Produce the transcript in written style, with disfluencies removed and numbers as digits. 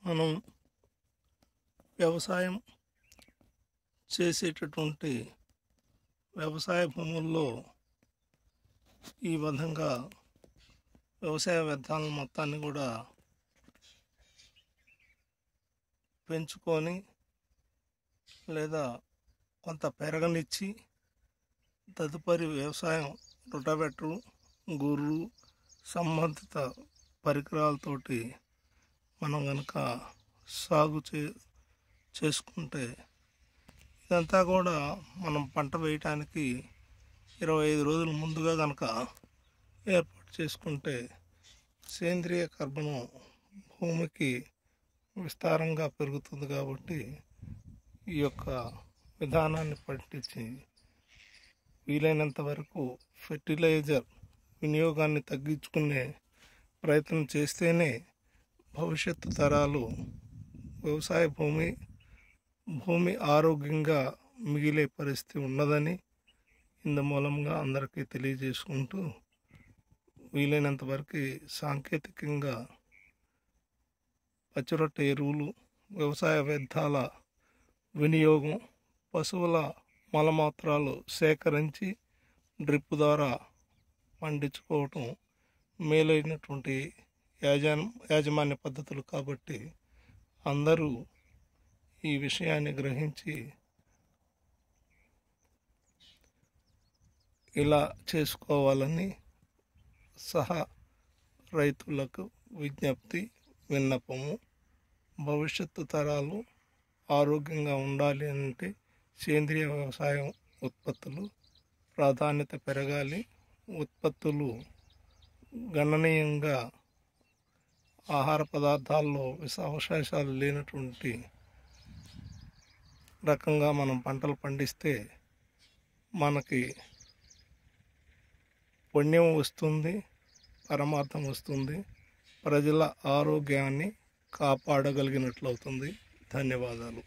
మనం వ్యవసాయం చేసేటటువంటి వ్యవసాయ భూముల్లో ఈ విధంగా వ్యవసాయ వ్యర్థాలను మొత్తాన్ని కూడా పెంచుకొని లేదా కొంత పెరగనిచ్చి తదుపరి వ్యవసాయం రొటావేటరు, గొర్రు సంబంధిత పరికరాలతోటి మనం కనుక సాగు చేసుకుంటే ఇదంతా కూడా మనం పంట వేయటానికి 25 రోజుల ముందుగా కనుక ఏర్పాటు చేసుకుంటే సేంద్రియ కర్బనం భూమికి విస్తారంగా పెరుగుతుంది. కాబట్టి ఈ యొక్క విధానాన్ని పాటించి వీలైనంత వరకు ఫెర్టిలైజర్ వినియోగాన్ని తగ్గించుకునే ప్రయత్నం చేస్తేనే భవిష్యత్తు తరాలు వ్యవసాయ భూమి ఆరోగ్యంగా మిగిలే పరిస్థితి ఉన్నదని ఇందు మూలంగా అందరికీ తెలియజేసుకుంటూ వీలైనంత వరకు సాంకేతికంగా పచ్చిరొట్ట ఎరువులు, వ్యవసాయ వ్యర్థాల వినియోగం, పశువుల మలమూత్రాలు సేకరించి డ్రిప్ ద్వారా పండించుకోవటం మేలైనటువంటి యాజమాన్య పద్ధతులు. కాబట్టి అందరూ ఈ విషయాన్ని గ్రహించి ఇలా చేసుకోవాలని రైతులకు విజ్ఞప్తి, విన్నపము. భవిష్యత్తు తరాలు ఆరోగ్యంగా ఉండాలి అంటే సేంద్రియ వ్యవసాయం ఉత్పత్తులు ప్రాధాన్యత పెరగాలి. ఉత్పత్తులు గణనీయంగా ఆహార పదార్థాల్లో విషావశేషాలు లేనటువంటి రకంగా మనం పంటలు పండిస్తే మనకి పుణ్యం వస్తుంది, పరమార్థం వస్తుంది, ప్రజల ఆరోగ్యాన్ని కాపాడగలిగినట్లవుతుంది. ధన్యవాదాలు.